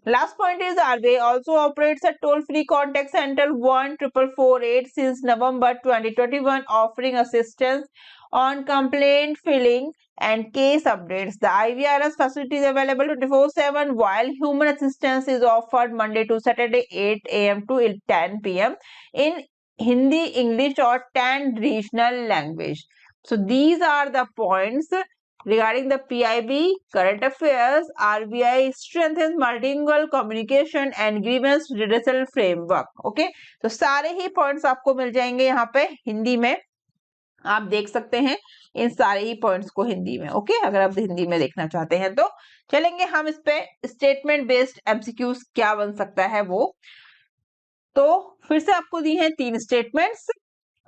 Last point is RBI also operates a toll-free contact center 14448 since November 2021, offering assistance on complaint filing and case updates. The IVRS facility is available 24/7 while human assistance is offered Monday to Saturday 8 a.m. to 10 p.m. in Hindi, English or 10 regional language. So these are the points regarding the PIB current affairs. RBI strengthens multilingual communication and grievance redressal framework. Okay, तो सारे ही points आपको मिल जाएंगे यहाँ पे हिंदी में. आप देख सकते हैं इन सारे ही पॉइंट्स को हिंदी में. ओके, अगर आप हिंदी में देखना चाहते हैं तो चलेंगे हम इस पे. स्टेटमेंट बेस्ड MCQs क्या बन सकता है वो. तो फिर से आपको दी हैं 3 स्टेटमेंट्स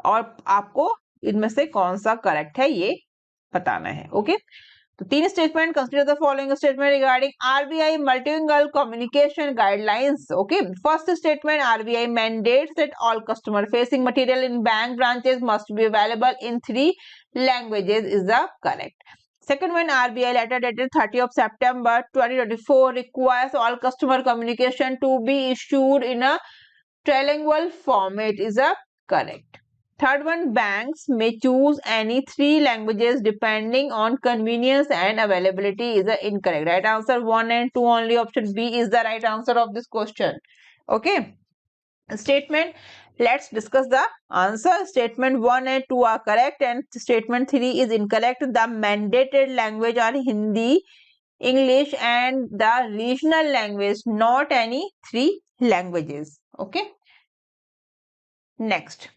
और आपको इनमें से कौन सा करेक्ट है ये बताना है. ओके, तो 3 statement. Consider the following statement regarding RBI multilingual communication guidelines. Okay, first statement, RBI mandates that all customer facing material in bank branches must be available in 3 languages is the correct. Second one, RBI letter dated 30 of September 2024 requires all customer communication to be issued in a trilingual format is a correct. Third one, banks may choose any 3 languages depending on convenience and availability is the incorrect. Right answer 1 and 2 only. Option B is the right answer of this question. Okay. Statement. Let's discuss the answer. Statement 1 and 2 are correct and statement 3 is incorrect. The mandated language are Hindi, English and the regional language, not any 3 languages. Okay. Next.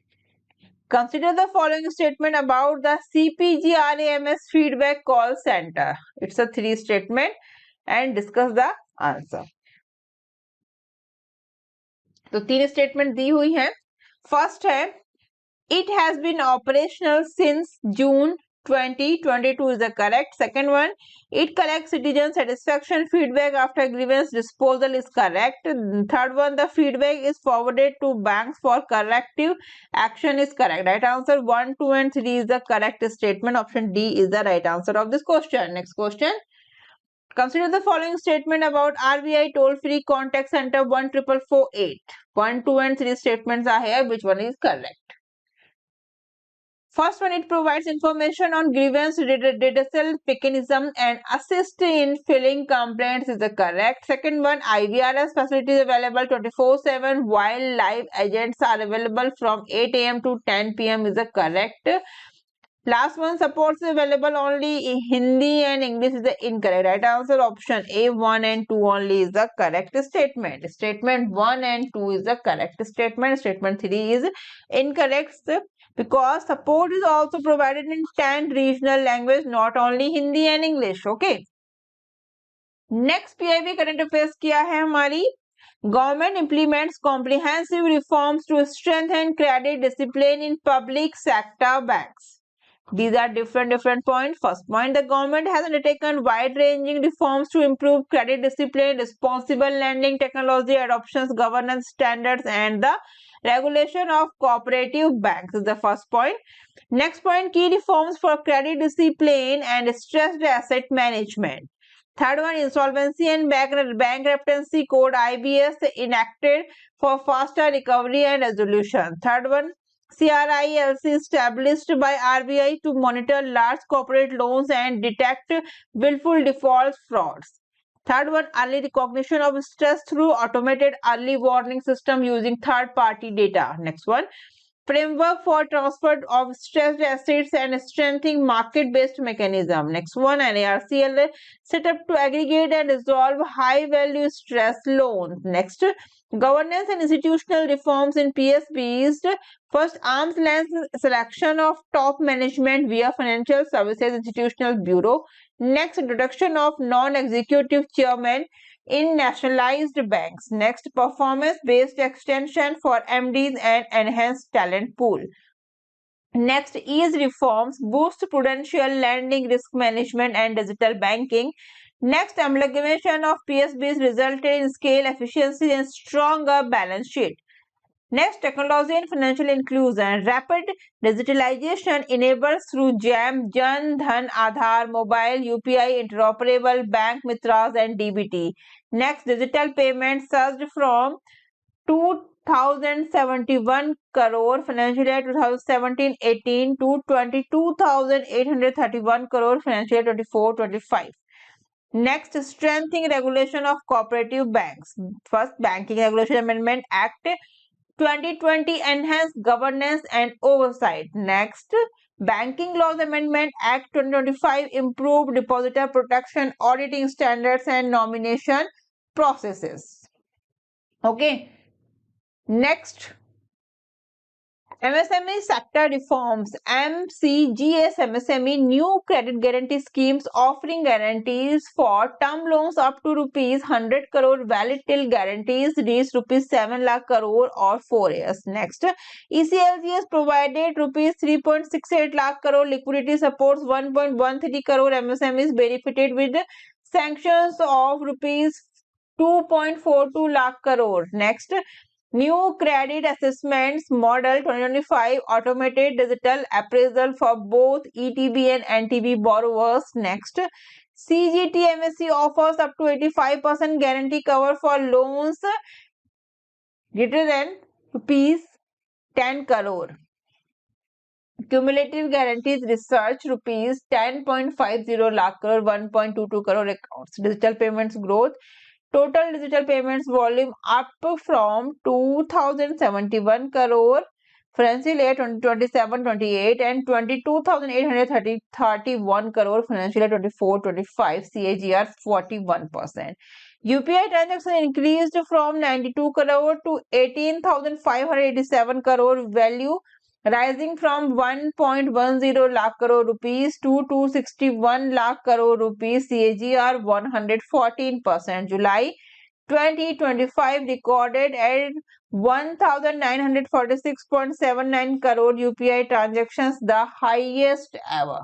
Consider the following statement about the CPGRAMS feedback call center. It's a 3 statement and discuss the answer. तो 3 statement दी हुई है. First है, it has been operational since June 2022 is the correct. Second one, it collects citizen satisfaction feedback after grievance disposal is correct. Third one, the feedback is forwarded to banks for corrective action is correct. Right answer 1, 2 and 3 is the correct statement. Option D is the right answer of this question. Next question. Consider the following statement about RBI toll-free contact center 14448. 1, 2 and 3 statements are here. Which one is correct? First one, it provides information on grievance redressal mechanism and assist in filing complaints is the correct. Second one, IVRS facilities available 24/7 while live agents are available from 8 a.m. to 10 p.m. is the correct. Last one, supports is available only in Hindi and English is the incorrect. Right answer option A, 1 and 2 only is the correct statement. Statement 1 and 2 is the correct statement. Statement 3 is incorrect because support is also provided in 10 regional languages, not only Hindi and English. Okay. Next PIB current affairs क्या है हमारी? Government implements comprehensive reforms to strengthen credit discipline in public sector banks. These are different points. First point, the government has undertaken wide-ranging reforms to improve credit discipline, responsible lending technology adoptions, governance standards, and the regulation of cooperative banks is the first point. Next point, key reforms for credit discipline and stressed asset management. Third one, insolvency and bankruptcy code IBS enacted for faster recovery and resolution. Third one, CRILC established by RBI to monitor large corporate loans and detect willful default frauds. Third one, early recognition of stress through automated early warning system using third-party data. Next one, framework for transfer of stressed assets and strengthening market-based mechanism. Next one, NARCL set up to aggregate and resolve high-value stress loans. Next, governance and institutional reforms in PSBs. First, arm's length selection of top management via Financial Services Institutional Bureau. Next, introduction of non-executive chairman in nationalized banks. Next, performance-based extension for MDs and enhanced talent pool. Next, ease reforms, boost prudential lending, risk management and digital banking. Next, amalgamation of PSBs resulted in scale efficiency and stronger balance sheet. Next, technology and financial inclusion. Rapid digitalization enabled through JAM, Jan Dhan, Aadhaar, mobile, UPI, interoperable, bank mitras and DBT. Next, digital payments surged from 2,071 crore financial year 2017-18 to 22,831 crore financial year 24-25. Next, strengthening regulation of cooperative banks. First, Banking Regulation Amendment Act 2020 enhanced governance and oversight. Next, Banking Laws Amendment Act 2025 improved depositor protection, auditing standards and nomination processes. Okay. Next, MSME sector reforms. MCGS MSME new credit guarantee schemes offering guarantees for term loans up to rupees 100 crore valid till guarantees reach rupees 7 lakh crore or 4 years. Next, ECLGS provided rupees 3.68 lakh crore liquidity supports 1.13 crore MSMEs benefited with sanctions of rupees 2.42 lakh crore. Next, new credit assessments model 2025 automated digital appraisal for both ETB and NTB borrowers. Next, CGTMSE offers up to 85% guarantee cover for loans greater than rupees 10 crore. Cumulative guarantees research rupees 10.50 lakh crore, 1.22 crore accounts. Digital payments growth. Total digital payments volume up from 2,071 crore financial year 2027-28 and 22,831 crore financial year 24-25, CAGR 41%. UPI transactions increased from 92 crore to 18,587 crore value, rising from 1.10 lakh crore rupees to 261 lakh crore rupees, CAGR 114%. July 2025 recorded at 1,946.79 crore UPI transactions, the highest ever.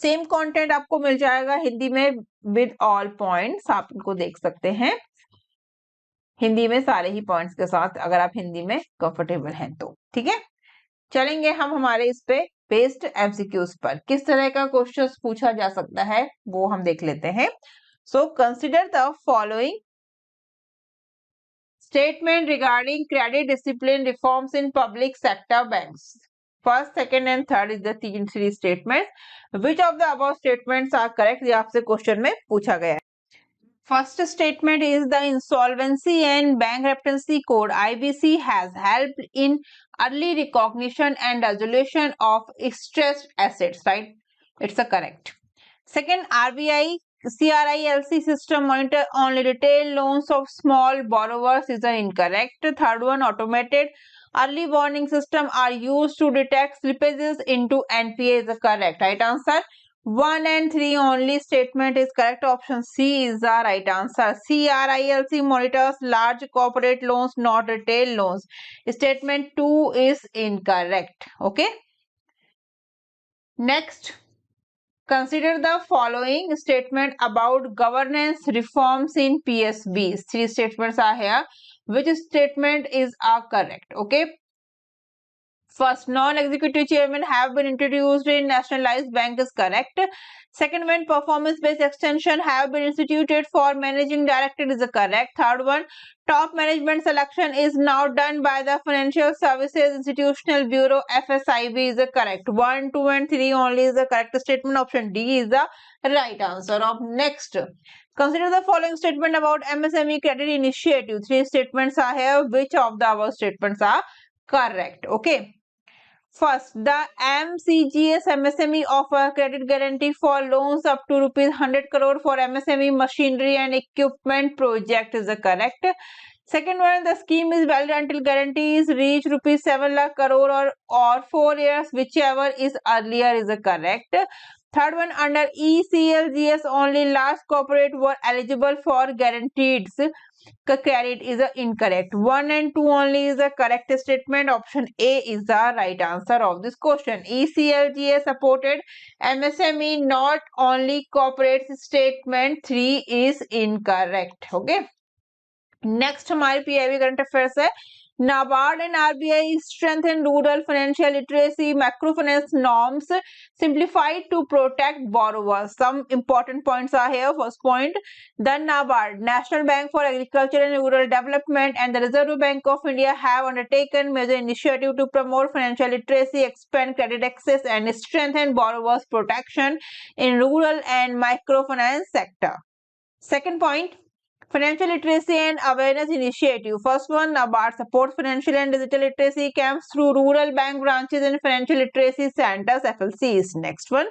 Same content आपको मिल जाएगा हिंदी में with all points, आप इनको देख सकते हैं हिंदी में सारे ही पॉइंट्स के साथ, अगर आप हिंदी में कंफर्टेबल हैं तो। ठीक है, चलेंगे हम हमारे इस पे बेस्ड एमसीक्यूज पर, किस तरह का क्वेश्चंस पूछा जा सकता है वो हम देख लेते हैं। So consider the following statement regarding credit discipline reforms in public sector banks. First, second and third is the three statements. Which of the above statements are correct? ये आपसे क्वेश्चन में पूछा गया है। First statement is the Insolvency and Bankruptcy Code (IBC) has helped in early recognition and resolution of stressed assets. Right? It's a correct. Second, RBI CRILC system monitor only retail loans of small borrowers is incorrect. Third one, automated early warning system are used to detect slippages into NPA is the correct. Right answer. 1 and 3 only statement is correct. Option C is the right answer. CRILC monitors large corporate loans, not retail loans. Statement 2 is incorrect. Okay. Next. Consider the following statement about governance reforms in PSBs. Three statements are here. Which statement is correct? Okay. First, non-executive chairman have been introduced in nationalized bank is correct. Second one, performance-based extension have been instituted for managing director is correct. Third one, top management selection is now done by the Financial Services Institutional Bureau FSIB is correct. 1, 2 and 3 only is the correct statement. Option D is the right answer. Of next, consider the following statement about MSME credit initiative. Three statements are here. Which of the above statements are correct? Okay. First, the MCGS MSME offer credit guarantee for loans up to rupees 100 crore for MSME machinery and equipment project is the correct. Second one, the scheme is valid until guarantees reach rupees 7 lakh crore or 4 years, whichever is earlier is the correct. Third one, under ECLGS only large corporate were eligible for guaranteed credit is incorrect. 1 and 2 only is the correct statement. Option A is the right answer of this question. ECLGS supported MSME, not only corporate. Statement 3 is incorrect. Okay. Next हमारे PIB current affairs है। NABARD and RBI strengthen rural financial literacy microfinance norms simplified to protect borrowers. Some important points are here. First point, the NABARD, National Bank for Agriculture and Rural Development, and the Reserve Bank of India have undertaken major initiative to promote financial literacy, expand credit access, and strengthen borrowers' protection in rural and microfinance sector. Second point, Financial Literacy and Awareness Initiative. First one, NABARD supports financial and digital literacy camps through rural bank branches and financial literacy centers, FLCs. Next one,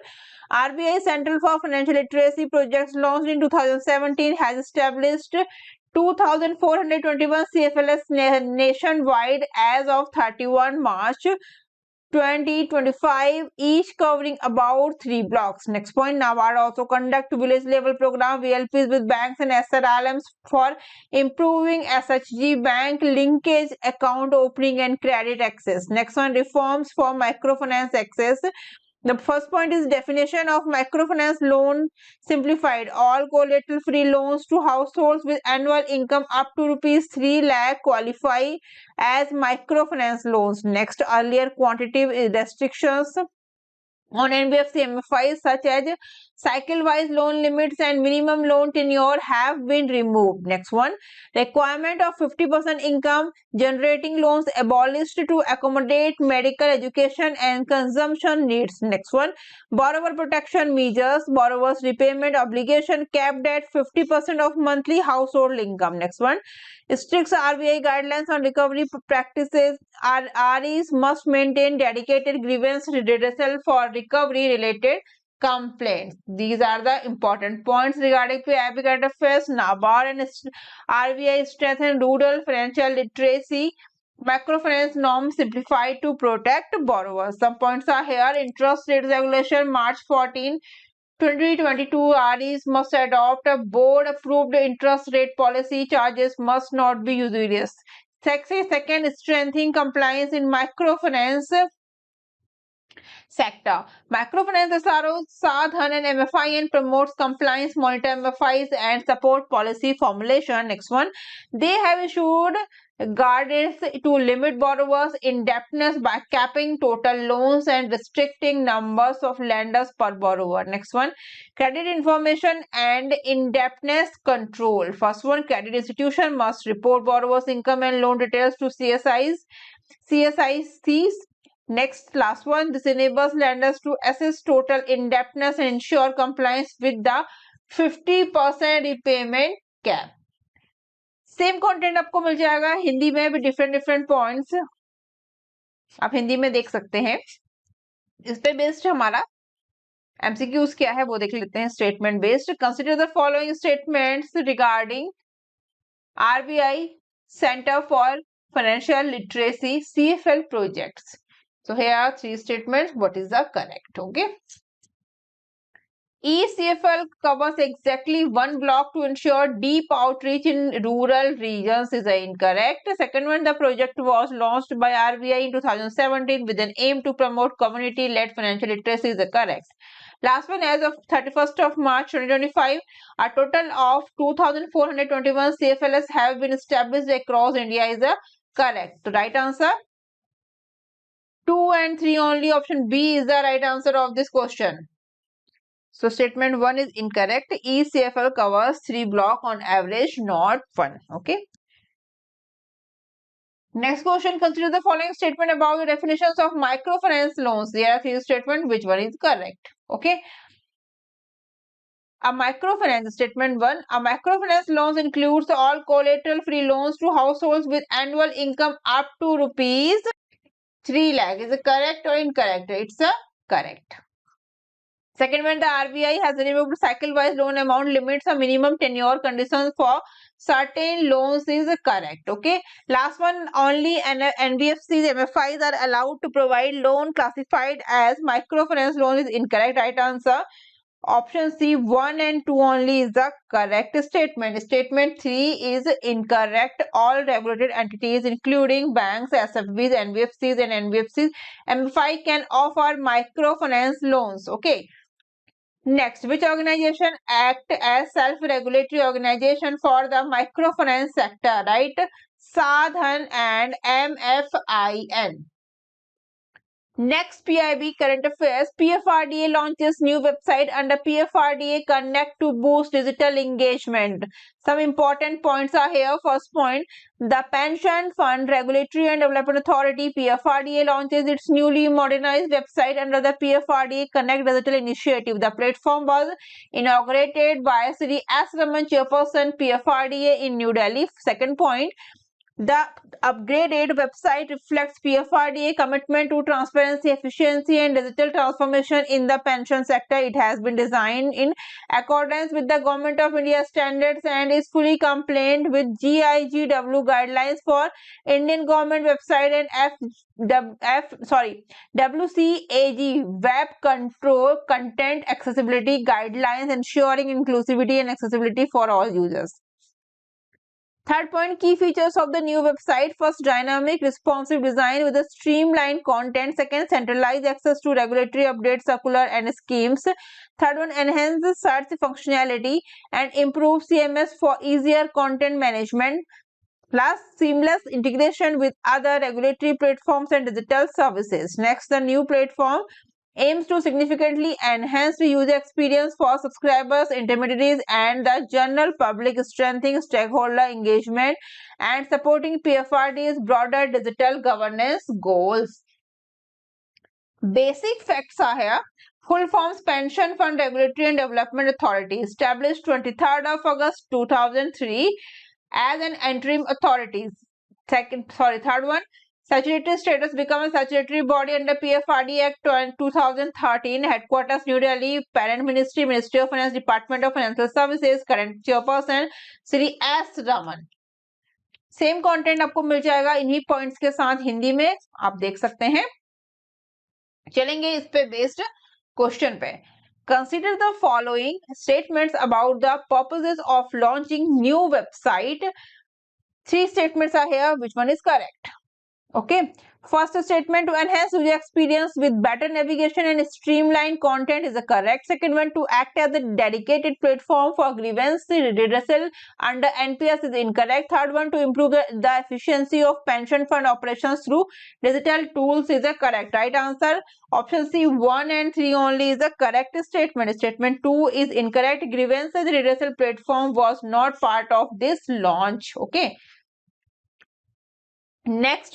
RBI Central for Financial Literacy Projects launched in 2017 has established 2,421 CFLs nationwide as of 31 March 2025, each covering about 3 blocks. Next point, NABARD also conduct village level program VLPs with banks and SRLMs for improving SHG bank linkage, account opening and credit access. Next one, reforms for microfinance access. The first point is definition of microfinance loan simplified. All collateral free loans to households with annual income up to rupees 3 lakh qualify as microfinance loans. Next, earlier quantitative restrictions on NBFC MFIs such as cycle-wise loan limits and minimum loan tenure have been removed. Next one, requirement of 50% income generating loans abolished to accommodate medical, education and consumption needs. Next one, borrower protection measures, borrower's repayment obligation capped at 50% of monthly household income. Next one, strict RBI guidelines on recovery practices. REs must maintain dedicated grievance redressal for recovery related complaints. These are the important points regarding PIB current affairs. NABARD and RBI strengthen rural financial literacy. Microfinance norms simplified to protect borrowers. Some points are here. Interest rate regulation March 14, 2022, REs must adopt a board-approved interest rate policy. Charges must not be usurious. Second, strengthening compliance in microfinance sector. Microfinance SROs, Sadhan and MFIN promotes compliance, monitor MFIs and support policy formulation. Next one, they have issued guidance to limit borrowers' indebtedness by capping total loans and restricting numbers of lenders per borrower. Next one, credit information and indebtedness control. First one, credit institution must report borrowers' income and loan details to CSICs. Next, last one, this enables lenders to assess total indebtedness and ensure compliance with the 50% repayment cap. Same content आपको मिल जाएगा हिंदी में भी, different points आप हिंदी में देख सकते हैं। इस पे बेस्ड हमारा एमसीक्यूज क्या है वो देख लेते हैं। Statement based, consider the following statements regarding RBI centre for financial literacy CFL projects. So here are three statements. What is the correct? Okay. ECFL covers exactly one block to ensure deep outreach in rural regions is incorrect. Second one, the project was launched by RBI in 2017 with an aim to promote community-led financial literacy is correct. Last one, as of 31st of March 2025, a total of 2,421 CFLs have been established across India is correct. So right answer 2 and 3 only. Option B is the right answer of this question. So statement 1 is incorrect. ECFL covers 3 blocks on average, not 1. Okay. Next question, consider the following statement about the definitions of microfinance loans. There are 3 statements. Which one is correct? Okay. A microfinance, statement 1, a microfinance loans includes all collateral free loans to households with annual income up to rupees 3 lakh. Is it correct or incorrect? It's a correct. Second one, the RBI has removed cycle-wise loan amount limits, a minimum tenure conditions for certain loans is correct. Okay. Last one, only NBFCs, MFIs are allowed to provide loan classified as microfinance loan is incorrect. Right answer, option C, 1 and 2 only is the correct statement. Statement 3 is incorrect. All regulated entities including banks, SFBs, NBFCs and NBFCs, MFI can offer microfinance loans. Okay. Next, which organization act as self-regulatory organization for the microfinance sector? Right, Sadhan and MFIN. Next, PIB current affairs. PFRDA launches new website under PFRDA Connect to boost digital engagement. Some important points are here. First point, the Pension Fund Regulatory and Development Authority PFRDA launches its newly modernized website under the PFRDA Connect Digital Initiative. The platform was inaugurated by Sri S. Raman, Chairperson PFRDA in New Delhi. Second point, the upgraded website reflects PFRDA commitment to transparency, efficiency, and digital transformation in the pension sector. It has been designed in accordance with the Government of India standards and is fully compliant with GIGW guidelines for Indian government website and WCAG Web Control Content Accessibility Guidelines, ensuring inclusivity and accessibility for all users. Third point, key features of the new website. First, dynamic responsive design with a streamlined content. Second, centralized access to regulatory updates, circular and schemes. Third one, enhances search functionality and improves CMS for easier content management. Plus, seamless integration with other regulatory platforms and digital services. Next, the new platform aims to significantly enhance the user experience for subscribers, intermediaries, and the general public, strengthening stakeholder engagement and supporting PFRDA's broader digital governance goals. Basic facts are here. Full forms Pension Fund Regulatory and Development Authority, established 23rd of August 2003 as an interim authority. Third one, statutory status become a statutory body under PFRDA Act 2013. Headquarters New Delhi. Parent Ministry, Ministry of Finance, Department of Financial Services. Current chairperson Shri S. Raman. Same content आपको मिल जाएगा इन्हीं points के साथ हिंदी में, आप देख सकते हैं। चलेंगे इस पे बेस्ड क्वेश्चन पे। Consider the following statements about the purposes of launching new website. 3 statements are here. Which one is correct? Okay, first statement, to enhance user experience with better navigation and streamlined content is the correct. Second one, to act as a dedicated platform for grievance redressal under NPS is incorrect. Third one, to improve the efficiency of pension fund operations through digital tools is the correct. Right answer option C, 1 and 3 only is the correct statement. Statement 2 is incorrect. Grievance redressal platform was not part of this launch. Okay. Next,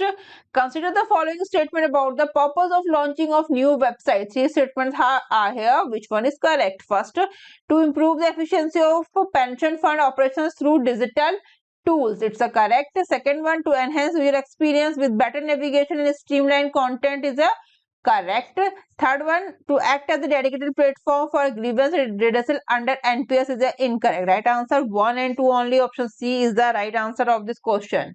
consider the following statement about the purpose of launching of new websites. Three statements are here. Which one is correct? First, to improve the efficiency of pension fund operations through digital tools. It's a correct. Second one, to enhance user experience with better navigation and streamlined content is a correct. Third one, to act as a dedicated platform for grievance redressal under NPS is a incorrect. Right answer 1 and 2 only. Option C is the right answer of this question.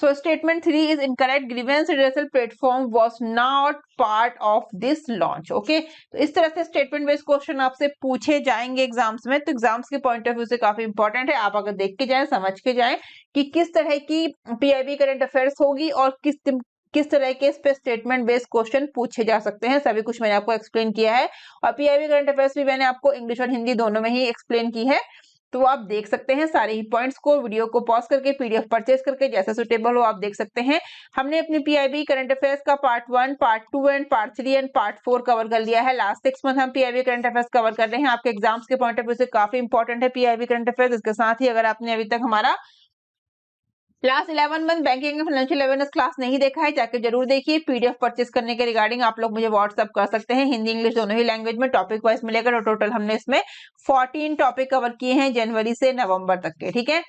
So statement 3 is incorrect. Grievance redressal platform was not part of this launch. Okay, तो इस तरह से statement based question आपसे पूछे जाएंगे exams में. तो exams के पॉइंट ऑफ व्यू से काफी इंपॉर्टेंट है. आप अगर देख के जाएं, समझ के जाएं कि किस तरह की पीआईबी करंट अफेयर्स होगी और किस तरह के इस पे स्टेटमेंट बेस्ड क्वेश्चन पूछे जा सकते हैं, सभी कुछ मैंने आपको एक्सप्लेन किया है. और पीआईबी करंट अफेयर्स भी मैंने आपको इंग्लिश और हिंदी दोनों में ही एक्सप्लेन की है. तो आप देख सकते हैं सारे ही पॉइंट्स को. वीडियो को पॉज करके पीडीएफ परचेज करके जैसा सुटेबल हो आप देख सकते हैं. हमने अपनी पीआईबी करंट अफेयर्स का part 1, part 2 and part 3 and part 4 cover कर लिया है. लास्ट 6 मंथ हम पीआईबी करंट अफेयर्स कवर कर रहे हैं. आपके एग्जाम्स के पॉइंट ऑफ व्यू से काफी इंपॉर्टेंट है पीआईबी करंट अफेयर्स. इसके साथ ही अगर आपने अभी तक हमारा class 11 month banking and financial awareness class नहीं देखा है, जाकर जरूर देखिए. पीडीएफ परचेज करने के रिगार्डिंग आप लोग मुझे व्हाट्सअप कर सकते हैं. हिंदी इंग्लिश दोनों ही लैंग्वेज में टॉपिक वाइज मिलेगा. और टोटल हमने इसमें 14 टॉपिक कवर किए हैं जनवरी से नवंबर तक के. ठीक है,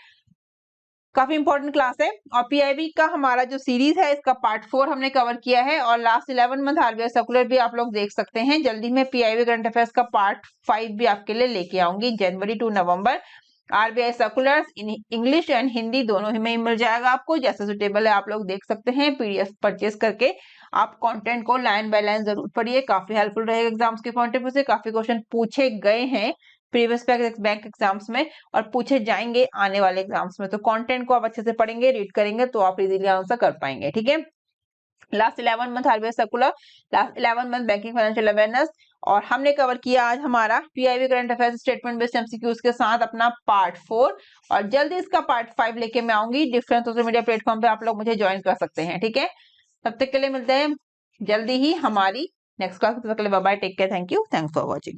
काफी इंपॉर्टेंट क्लास है. और पीआईबी का हमारा जो सीरीज है इसका पार्ट 4 हमने कवर किया है. और लास्ट 11 मंथ आरबीआई सर्कुलर भी आप लोग देख सकते हैं. जल्दी में पीआईबी करंट अफेयर्स का पार्ट 5 भी आपके लिए लेके आऊंगी. जनवरी टू नवंबर RBI circulars English and Hindi दोनों ही में मिल जाएगा आपको. जैसा सुटेबल है आप लोग देख सकते हैं. पीडीएफ परचेज करके आप कंटेंट को लाइन बाय लाइन जरूर पढ़िए. काफी हेल्पफुल रहेगा एग्जाम्स के पॉइंट ऑफ व्यू से. काफी क्वेश्चन पूछे गए हैं प्रीवियस बैंक एग्जाम्स में और पूछे जाएंगे आने वाले एग्जाम्स में. तो कंटेंट को आप अच्छे से पढ़ेंगे, रीड करेंगे तो आप इजीली आंसर कर पाएंगे. ठीक है, last 11 month RBI circular, last 11 month banking financial awareness. और हमने कवर किया आज हमारा PIB current affairs statement based MCQs के साथ अपना पार्ट 4. और जल्दी इसका पार्ट 5 लेके मैं आऊंगी. डिफरेंट सोशल मीडिया प्लेटफॉर्म पे आप लोग मुझे ज्वाइन कर सकते हैं. ठीक है, तब तक के लिए मिलते हैं जल्दी ही हमारी नेक्स्ट क्लास. तब तक के लिए bye bye, take care, thank you, thanks for watching.